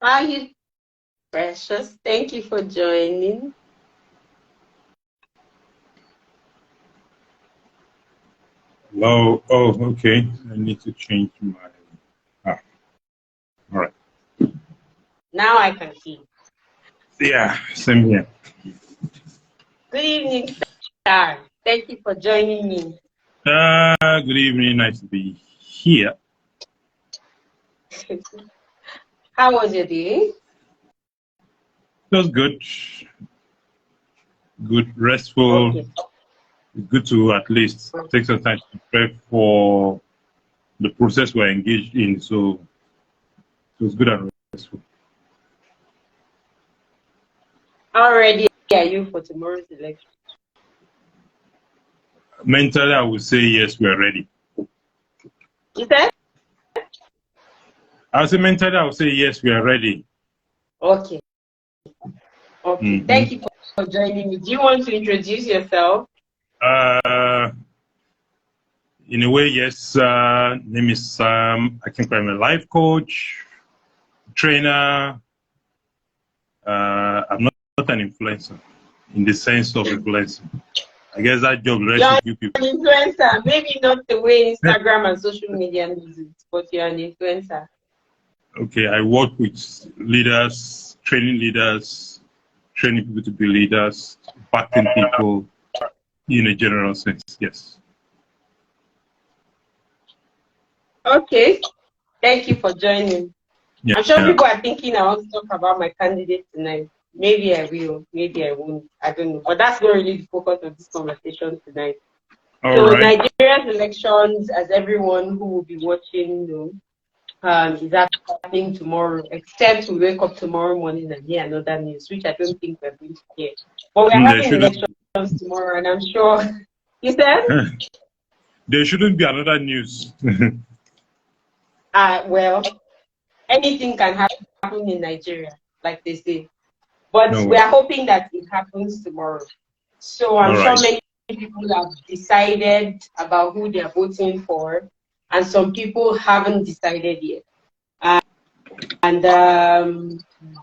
Hi, Precious. Thank you for joining. Hello. Oh, okay. I need to change my. Ah, all right. Now I can see. Yeah, same here. Good evening, sir. Thank you for joining me. Good evening. Nice to be here. How was your day? It was good. Good, restful. Okay. Good to at least take some time to prepare for the process we're engaged in. So it was good and restful. How ready are you for tomorrow's election? Mentally, I would say yes, we're ready. You said? I would say mentally, I would say yes, we are ready. Okay. Okay. Thank you for joining me. Do you want to introduce yourself? Uh, in a way, yes. Name is Sam. I think I'm a life coach, trainer. I'm not an influencer in the sense of influencing. I guess that job rests You're with you people. an influencer. Maybe not the way Instagram and social media uses it, but you're an influencer. Okay, I work with leaders, training people to be leaders, backing people in a general sense. Yes. Okay. Thank you for joining. Yeah. I'm sure people are thinking I want to talk about my candidate tonight. Maybe I will, maybe I won't. I don't know. But that's not really the focus of this conversation tonight. All So right. Nigeria's elections, as everyone who will be watching know, is happening tomorrow, except we wake up tomorrow morning and hear another news, which I don't think we're going to hear. But we're There having shouldn't elections tomorrow, and I'm sure you said? there shouldn't be another news. Well, anything can happen in Nigeria, like they say. But No we way. are hoping that it happens tomorrow. So I'm All sure right. many people have decided about who they're voting for, and some people haven't decided yet. And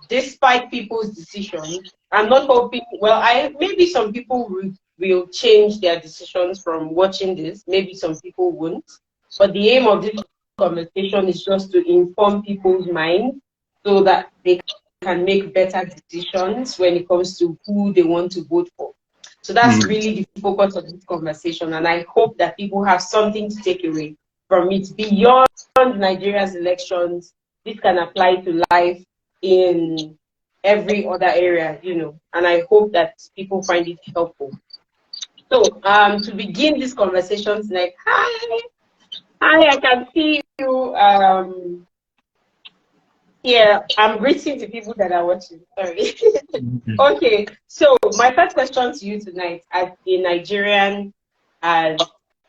despite people's decisions, I'm not hoping. Well, I maybe some people will change their decisions from watching this. Maybe some people won't. But the aim of this conversation is just to inform people's minds so that they can make better decisions when it comes to who they want to vote for. So that's really the focus of this conversation, and I hope that people have something to take away from it beyond Nigeria's elections. This can apply to life in every other area, and I hope that people find it helpful. So, to begin this conversation tonight, hi, I can see you. Yeah, I'm greeting the people that are watching. Sorry. Okay, so my first question to you tonight, as a Nigerian, as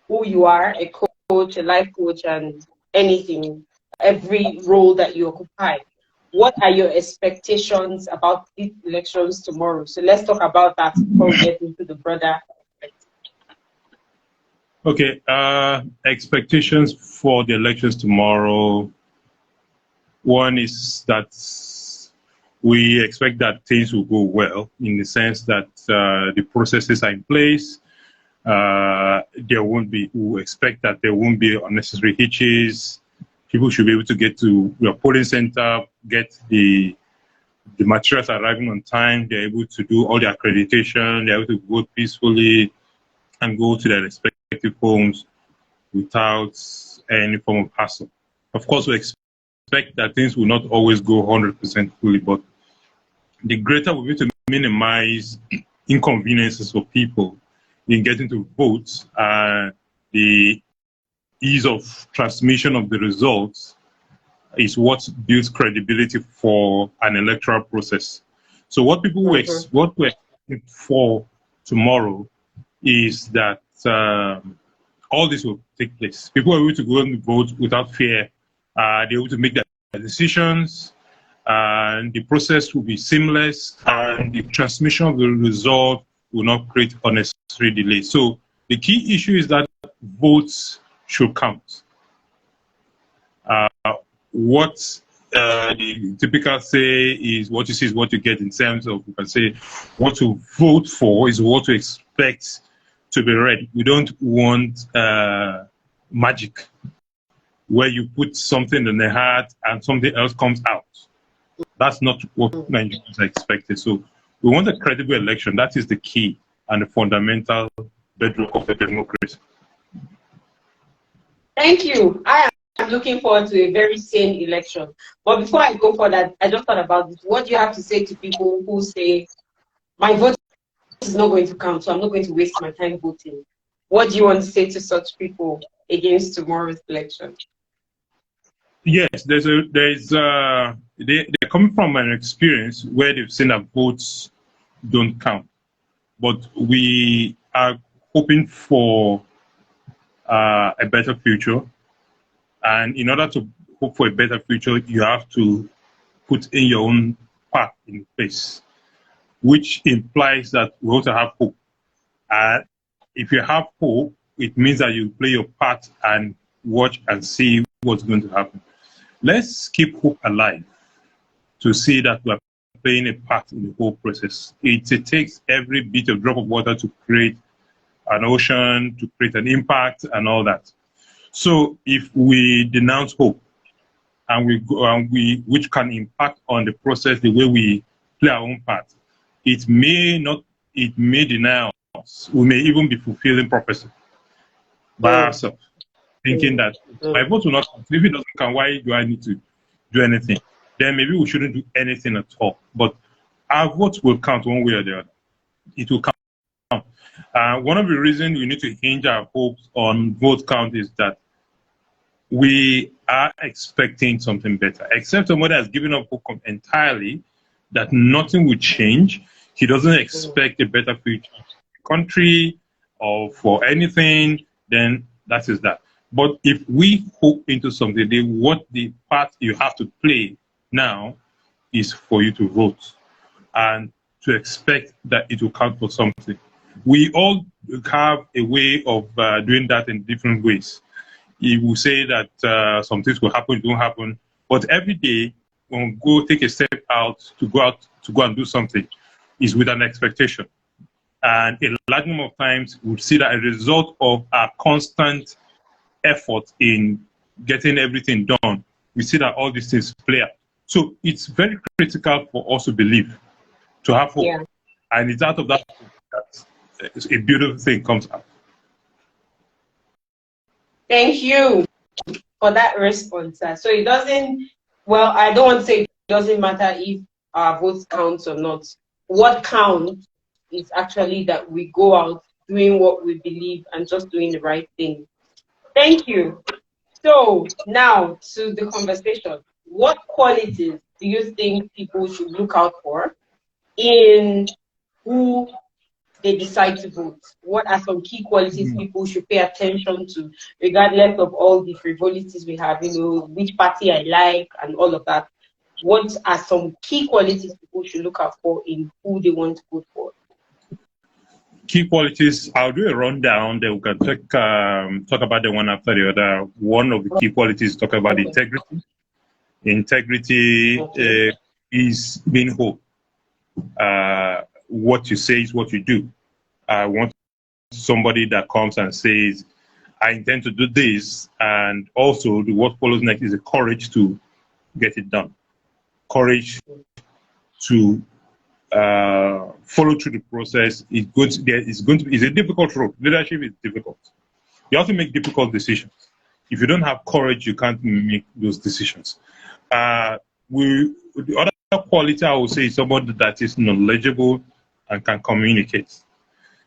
who you are, a coach, a life coach, and anything, every role that you occupy. What are your expectations about these elections tomorrow? So let's talk about that before we get into the broader. Okay. Expectations for the elections tomorrow. One is that we expect that things will go well in the sense that the processes are in place. We expect that there won't be unnecessary hitches. People should be able to get to your polling center, get the materials arriving on time. They're able to do all the accreditation. They're able to vote peacefully and go to their respective homes without any form of hassle. Of course, we expect that things will not always go 100% fully, but the greater we need to minimize inconveniences for people in getting to vote, the ease of transmission of the results is what builds credibility for an electoral process. So what we're expecting for tomorrow is that all this will take place. People are able to go and vote without fear. They're able to make their decisions, and the process will be seamless, and the transmission of the result will not create unnecessary delay. So the key issue is that votes should count. What the typical say is what you see is what you get, in terms of, you can say, what to vote for is what to expect to be read. We don't want magic where you put something in the heart and something else comes out. That's not what Nigerians are expecting. So we want a credible election. That is the key and the fundamental bedrock of the democracy. Thank you. I am looking forward to a very sane election. But before I go for that, I just thought about this. What do you have to say to people who say, my vote is not going to count, so I'm not going to waste my time voting? What do you want to say to such people against tomorrow's election? Yes, they're coming from an experience where they've seen that votes don't count. But we are hoping for a better future. And in order to hope for a better future, you have to put in your own part in place, which implies that we also have hope. If you have hope, it means that you play your part and watch and see what's going to happen. Let's keep hope alive to see that we're playing a part in the whole process. It takes every bit of drop of water to create an ocean, to create an impact and all that. So if we denounce hope and which can impact on the process, the way we play our own part, it may deny us. We may even be fulfilling prophecy by ourselves, thinking that my vote will not count. If it doesn't count, why do I need to do anything? Then maybe we shouldn't do anything at all. But our votes will count one way or the other. It will count. One of the reasons we need to hinge our hopes on vote count is that we are expecting something better. Except somebody has given up hope entirely that nothing will change. He doesn't expect a better future for the country or for anything, then that is that. But if we hope into something, what the part you have to play now is for you to vote and to expect that it will count for something. We all have a way of doing that in different ways. You will say that some things will happen, don't happen, but every day when we go take a step out to go and do something is with an expectation. And a large number of times we'll see that a result of our constant effort in getting everything done, we see that all these things play out. So it's very critical for us to believe, to have hope. Yeah. And it's out of that that a beautiful thing comes out. Thank you for that response. So it doesn't, well, I don't want to say it doesn't matter if our votes count or not. What counts is actually that we go out doing what we believe and just doing the right thing. Thank you. So now to the conversation. What qualities do you think people should look out for in who they decide to vote? What are some key qualities people should pay attention to, regardless of all the frivolities we have, which party I like and all of that? What are some key qualities people should look out for in who they want to vote for? Key qualities, I'll do a rundown, then we can talk about the one after the other. One of the key qualities, talk about integrity. Integrity is being whole. What you say is what you do. I want somebody that comes and says, I intend to do this, and also what follows next is the courage to get it done. Courage to follow through the process. It's a difficult road. Leadership is difficult. You have to make difficult decisions. If you don't have courage, you can't make those decisions. The other quality I would say is somebody that is knowledgeable and can communicate.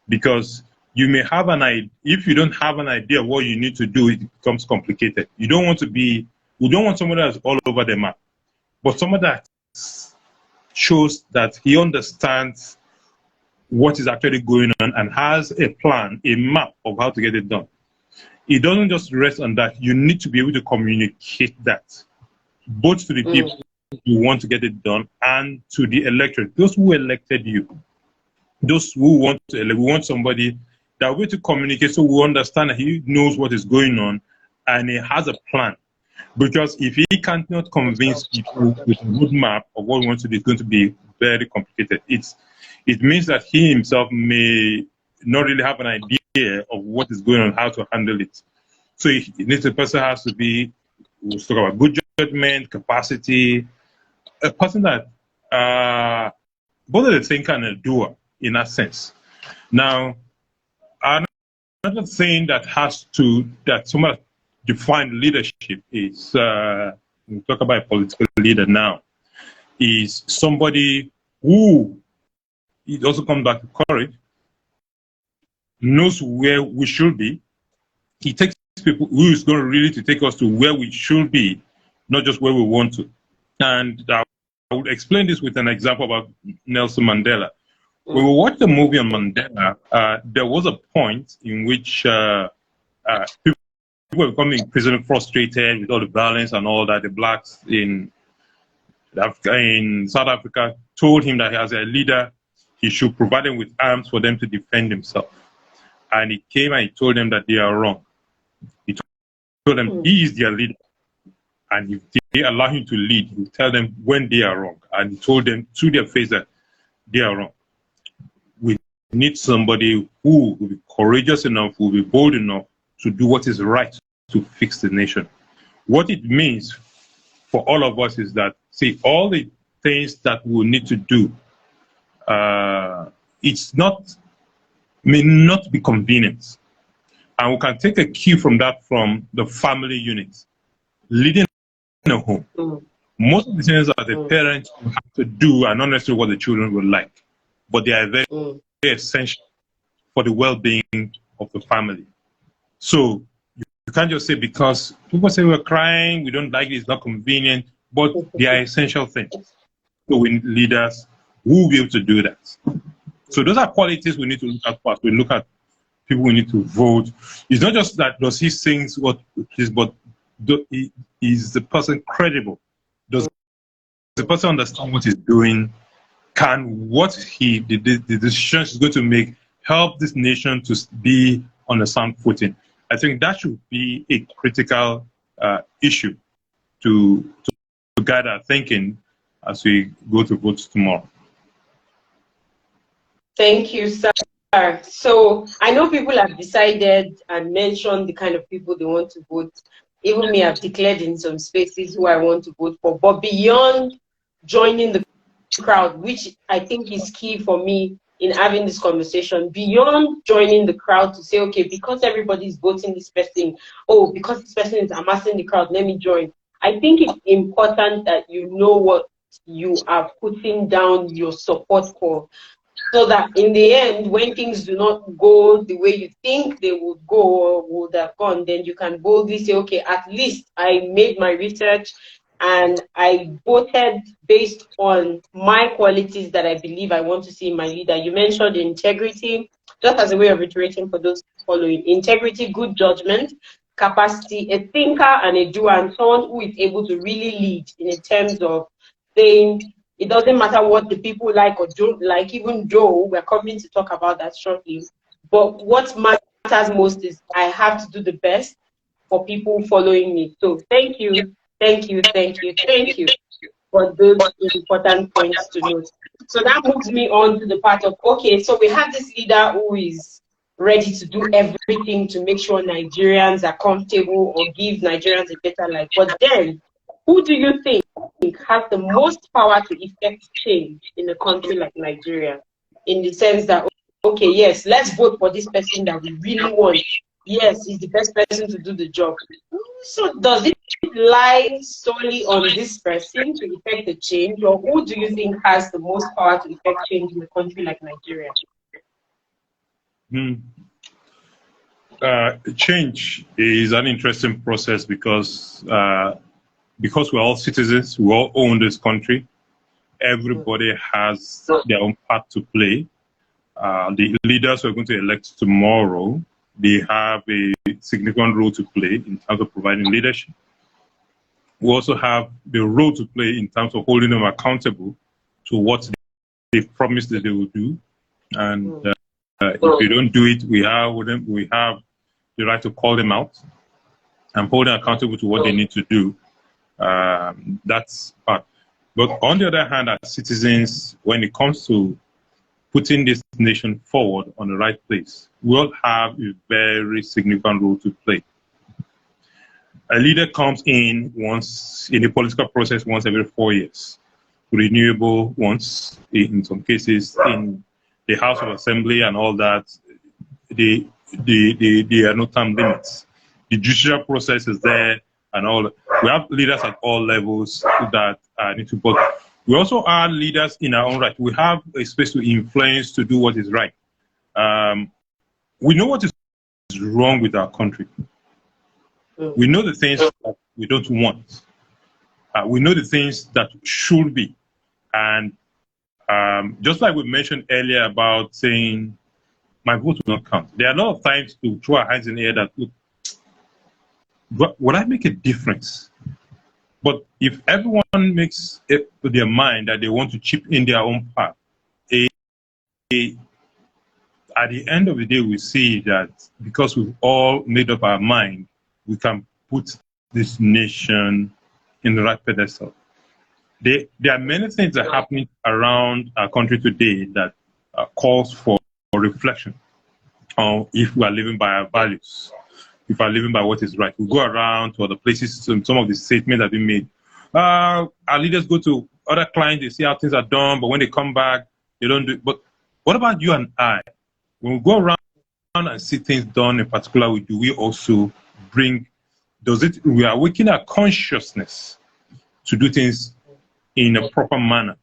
Because you may have an idea, if you don't have an idea of what you need to do, it becomes complicated. You don't want somebody that's all over the map, but somebody that shows that he understands what is actually going on and has a plan, a map of how to get it done. It doesn't just rest on that. You need to be able to communicate that, both to the people who want to get it done and to the electorate, those who elected you. Those who want to elect, we want somebody that way to communicate so we understand that he knows what is going on and he has a plan. Because if he cannot convince people with a roadmap of what he wants to do, it's going to be very complicated. It means that he himself may not really have an idea of what is going on, how to handle it. So the person has to be, we'll talk about good judgment, capacity, a person that both of the thinker and a doer in that sense. Now, another thing that someone defined leadership is, we talk about a political leader now, is somebody who, it also comes back to courage, knows where we should be. He takes people who is going to really to take us to where we should be, not just where we want to. And I would explain this with an example about Nelson Mandela. When we watched the movie on Mandela, there was a point in which people were becoming increasingly frustrated with all the violence and all that. The blacks in South Africa told him that as a leader, he should provide them with arms for them to defend themselves. And he came and he told them that they are wrong. He told them he is their leader. And if they allow him to lead, he will tell them when they are wrong. And he told them to their face that they are wrong. We need somebody who will be courageous enough, who will be bold enough to do what is right to fix the nation. What it means for all of us is that, see, all the things that we need to do, may not be convenient. And we can take a cue from that from the family unit. Leading a home. Most of the things that the parents have to do are not necessarily what the children would like, but they are very, very essential for the well-being of the family. So you can't just say because people say we're crying, we don't like it, it's not convenient, but they are essential things. So we need leaders who will be able to do that. So those are qualities we need to look at first. We look at people we need to vote. It's not just that does he sing what it is, but is the person credible? Does the person understand what he's doing? Can the decisions he's going to make help this nation to be on a sound footing? I think that should be a critical issue to guide our thinking as we go to vote tomorrow. Thank you, sir. So I know people have decided and mentioned the kind of people they want to vote. Even me, I've declared in some spaces who I want to vote for. But beyond joining the crowd, which I think is key for me in having this conversation, beyond joining the crowd to say, okay, because everybody's voting this person, oh, because this person is amassing the crowd, let me join. I think it's important that you know what you are putting down your support for, so that in the end, when things do not go the way you think they would go or would have gone, then you can boldly say, okay, at least I made my research and I voted based on my qualities that I believe I want to see in my leader. You mentioned integrity, just as a way of reiterating for those following. Integrity, good judgment, capacity, a thinker and a doer, and someone who is able to really lead in terms of saying, it doesn't matter what the people like or don't like, even though we're coming to talk about that shortly. But what matters most is I have to do the best for people following me. So thank you for those important points to note. So that moves me on to the part of, okay, so we have this leader who is ready to do everything to make sure Nigerians are comfortable or give Nigerians a better life. But then, who do you think has the most power to effect change in a country like Nigeria? In the sense that, okay, yes, let's vote for this person that we really want. Yes, he's the best person to do the job. So does it lie solely on this person to effect the change, or who do you think has the most power to effect change in a country like Nigeria? Change is an interesting process because we're all citizens, we all own this country. Everybody has their own part to play. The leaders we're going to elect tomorrow, they have a significant role to play in terms of providing leadership. We also have the role to play in terms of holding them accountable to what they've promised that they will do. And if they don't do it, we have the right to call them out. and hold them accountable to what they need to do. That's part. But on the other hand, as citizens, when it comes to putting this nation forward on the right place, we all have a very significant role to play. A leader comes in once in the political process once every 4 years, renewable once in some cases in the House of Assembly and all that. There are no term limits. The judicial process is there and all. We have leaders at all levels that need to, but we also are leaders in our own right. We have a space to influence, to do what is right. We know what is wrong with our country. We know the things that we don't want. We know the things that should be. And just like we mentioned earlier about saying, my vote will not count. There are a lot of times to throw our hands in the air that, look, would I make a difference? But if everyone makes it to their mind that they want to chip in their own part, at the end of the day, we see that because we've all made up our mind, we can put this nation in the right pedestal. There are many things that are happening around our country today that calls for reflection on if we are living by our values, if we are living by what is right. We go around to other places, some of the statements have been made. Our leaders go to other clients, they see how things are done, but when they come back, they don't do it. But what about you and I? When we go around and see things done in particular, do we also bring, we are waking our consciousness to do things in a proper manner?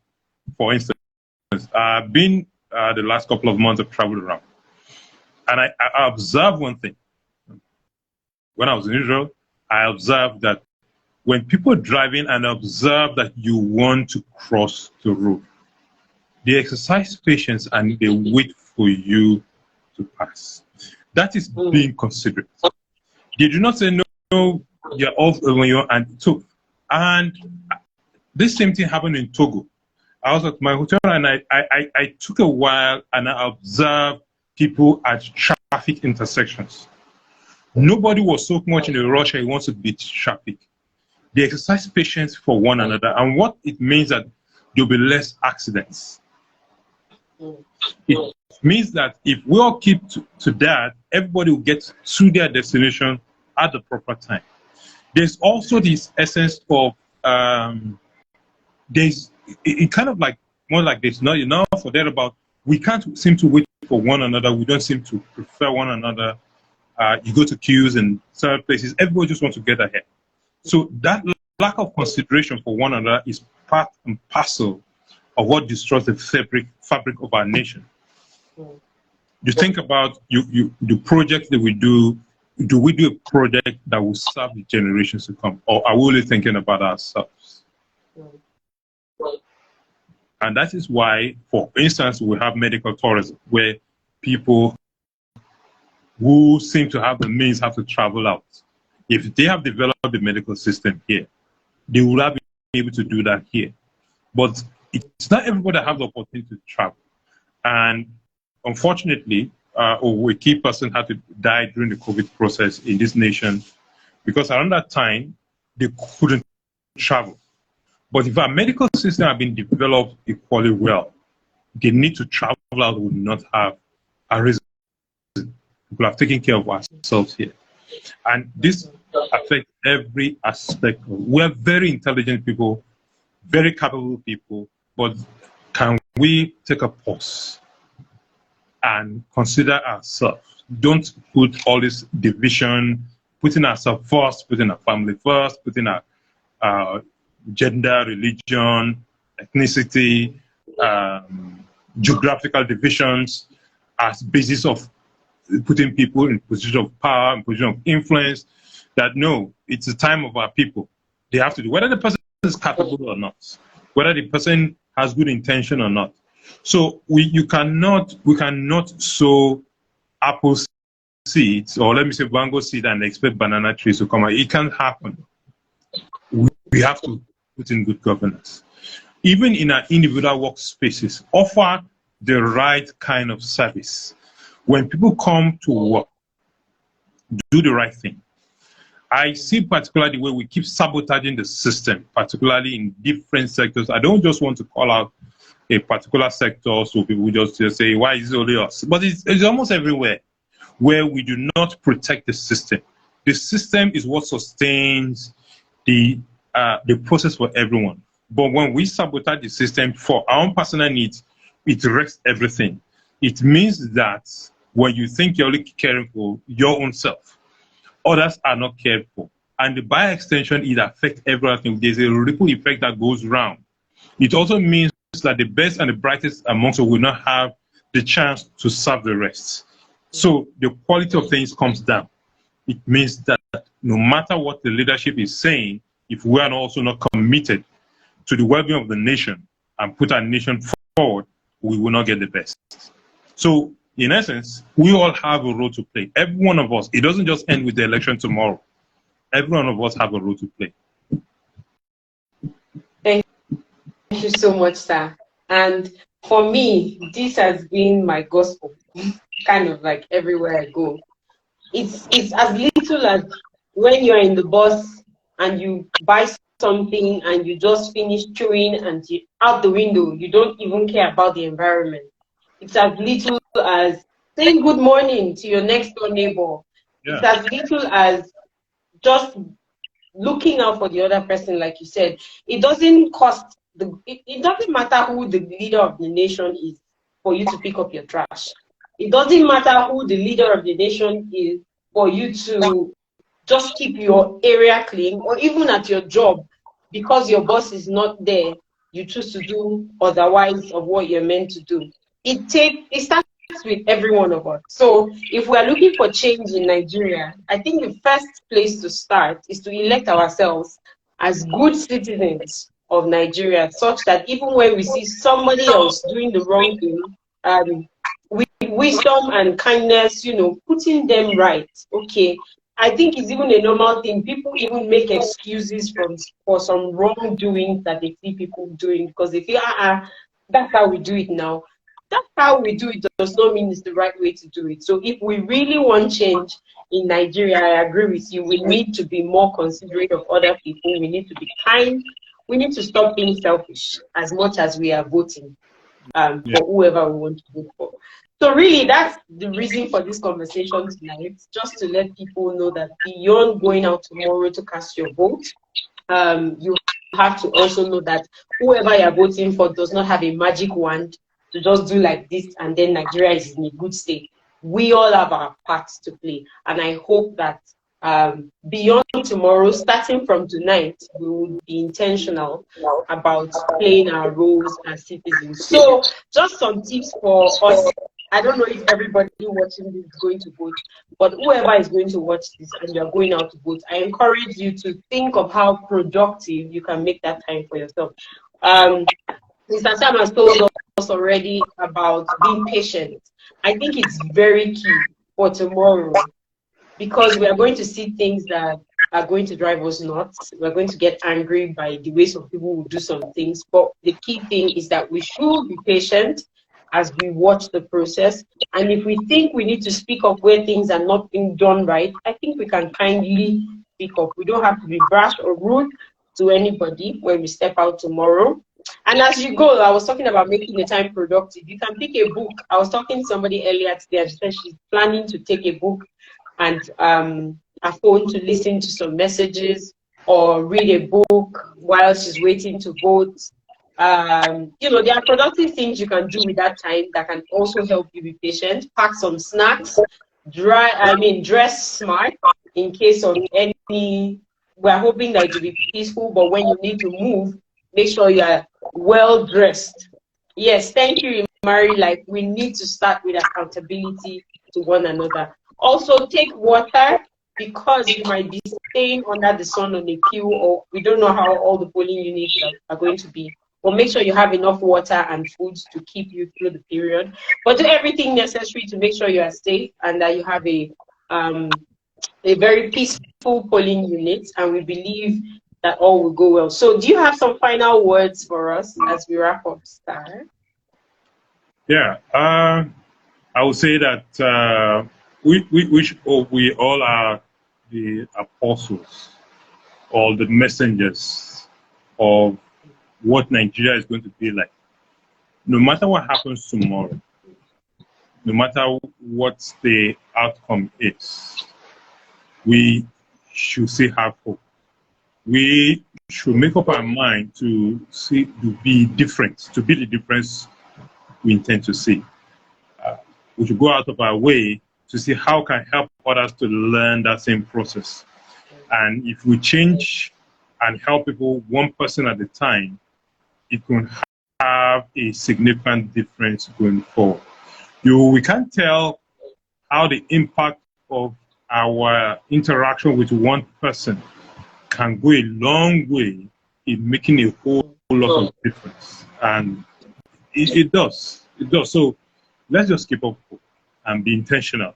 For instance, I've been the last couple of months I've traveled around, and I observed one thing. When I was in Israel, I observed that when people are driving and observe that you want to cross the road, they exercise patience and they wait for you to pass. That is being considerate. They do not say no, you're off when you're and so. And this same thing happened in Togo. I was at my hotel and I took a while and I observed people at traffic intersections. Nobody was so much in a rush and he wants to beat traffic. They exercise patience for one another, and what it means that there'll be less accidents. It means that if we all keep to that, everybody will get to their destination at the proper time. There's also this essence of there's it kind of like more like there's not enough or there about we can't seem to wait for one another. We don't seem to prefer one another. You go to queues and certain places, everybody just wants to get ahead. So that lack of consideration for one another is part and parcel of what destroys the fabric of our nation. You think about the projects that we do. Do we do a project that will serve the generations to come, or are we only thinking about ourselves? And that is why, for instance, we have medical tourism, where people who seem to have the means have to travel out. If they have developed the medical system here, they would have been able to do that here. But it's not everybody that has the opportunity to travel. And unfortunately, a key person had to die during the COVID process in this nation because around that time, they couldn't travel. But if our medical system had been developed equally well, the need to travel out would not have arisen. People have taken care of ourselves here. And this affects every aspect. We're very intelligent people, very capable people, but can we take a pause and consider ourselves? Don't put all this division, putting ourselves first, putting our family first, putting our gender, religion, ethnicity, geographical divisions as basis of putting people in position of power, in position of influence. That no, it's the time of our people. They have to do whether the person is capable or not, whether the person has good intention or not. So we cannot sow apple seeds, or let me say mango seed, and expect banana trees to come out. It can't happen. We have to put in good governance. Even in our individual workspaces, offer the right kind of service. When people come to work, do the right thing. I see particularly the way we keep sabotaging the system, particularly in different sectors. I don't just want to call out a particular sector so people just say, why is it only us? But it's almost everywhere where we do not protect the system. The system is what sustains the process for everyone. But when we sabotage the system for our own personal needs, it wrecks everything. It means that when you think you're only caring for your own self, others are not cared for. And by extension, it affects everything. There's a ripple effect that goes round. It also means that the best and the brightest amongst us will not have the chance to serve the rest. So the quality of things comes down. It means that no matter what the leadership is saying, if we are also not committed to the well-being of the nation and put our nation forward, we will not get the best. So in essence, we all have a role to play. Every one of us. It doesn't just end with the election tomorrow. Every one of us have a role to play. Thank you so much, sir. And for me, this has been my gospel, kind of like everywhere I go. It's as little as when you're in the bus and you buy something and you just finish chewing and you out the window, you don't even care about the environment. It's as little as saying good morning to your next door neighbor. Yeah. It's as little as just looking out for the other person, like you said. It doesn't cost it doesn't matter who the leader of the nation is for you to pick up your trash. It doesn't matter who the leader of the nation is for you to just keep your area clean, or even at your job, because your boss is not there, you choose to do otherwise of what you're meant to do. It starts with every one of us. So if we are looking for change in Nigeria, I think the first place to start is to elect ourselves as good citizens of Nigeria, such that even when we see somebody else doing the wrong thing, with wisdom and kindness, you know, putting them right. Okay, I think it's even a normal thing. People even make excuses for some wrongdoing that they see people doing, because they feel, that's how we do it now. That's how we do it does not mean it's the right way to do it. So if we really want change in Nigeria, I agree with you, we need to be more considerate of other people. We need to be kind. We need to stop being selfish as much as we are voting for whoever we want to vote for. So really, that's the reason for this conversation tonight, just to let people know that beyond going out tomorrow to cast your vote, you have to also know that whoever you're voting for does not have a magic wand to just do like this and then Nigeria is in a good state. We all have our parts to play. And I hope that beyond tomorrow, starting from tonight, we will be intentional about playing our roles as citizens. So just some tips for us. I don't know if everybody watching this is going to vote, but whoever is going to watch this and you're going out to vote, I encourage you to think of how productive you can make that time for yourself. Mr. Sam has told us already about being patient. I think it's very key for tomorrow, because we are going to see things that are going to drive us nuts. We're going to get angry by the way some people will do some things. But the key thing is that we should be patient as we watch the process. And if we think we need to speak up where things are not being done right, I think we can kindly speak up. We don't have to be brash or rude to anybody when we step out tomorrow. And as you go, I was talking about making the time productive. You can pick a book. I was talking to somebody earlier today, and she said she's planning to take a book and a phone to listen to some messages or read a book while she's waiting to vote. You know, there are productive things you can do with that time that can also help you be patient. Pack some snacks, dress smart in case of any. We're hoping that it will be peaceful, but when you need to move, make sure you are well dressed. Yes, thank you, Mary. Like, we need to start with accountability to one another. Also, take water, because you might be staying under the sun on a queue, or we don't know how all the polling units are going to be. But make sure you have enough water and foods to keep you through the period. But do everything necessary to make sure you are safe and that you have a very peaceful polling unit, and we believe that all will go well. So do you have some final words for us as we wrap up, Star? Yeah, I would say that we all are the apostles or the messengers of what Nigeria is going to be like. No matter what happens tomorrow, no matter what the outcome is, we should still have hope. We should make up our mind to be different, to be the difference we intend to see. We should go out of our way to see how can help others to learn that same process. And if we change and help people one person at a time, it can have a significant difference going forward. We can't tell how the impact of our interaction with one person can go a long way in making a whole lot of difference. And it does. It does. So let's just keep up and be intentional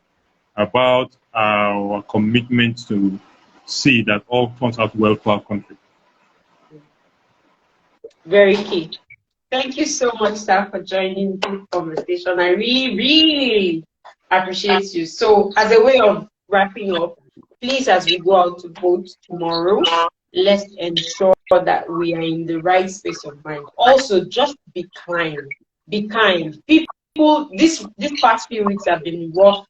about our commitment to see that all turns out well for our country. Very key. Thank you so much, sir, for joining this conversation. I really, really appreciate you. So, as a way of wrapping up, please, as we go out to vote tomorrow, let's ensure that we are in the right space of mind. Also, just be kind. Be kind. People, this past few weeks have been rough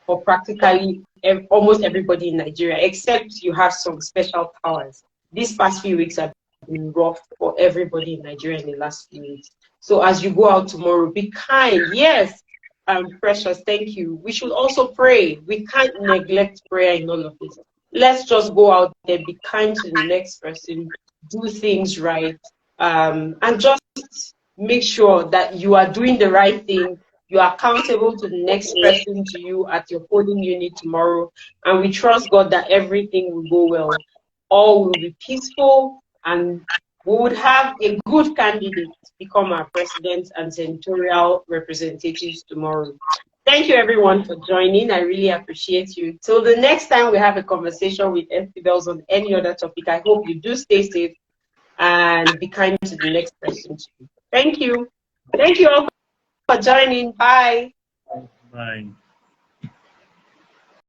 for practically almost everybody in Nigeria, except you have some special powers. These past few weeks have been rough for everybody in Nigeria in the last few weeks. So as you go out tomorrow, be kind. Yes, Precious, thank you. We should also pray. We can't neglect prayer in all of this. Let's just go out there, be kind to the next person, do things right, and just make sure that you are doing the right thing. You are accountable to the next person to you at your polling unit tomorrow. And we trust God that everything will go well. All will be peaceful, and we would have a good candidate become our president and senatorial representatives tomorrow. Thank you, everyone, for joining. I really appreciate you. Till the next time we have a conversation with FPBells on any other topic, I hope you do stay safe and be kind to the next person. Thank you. Thank you all for joining. Bye. Bye.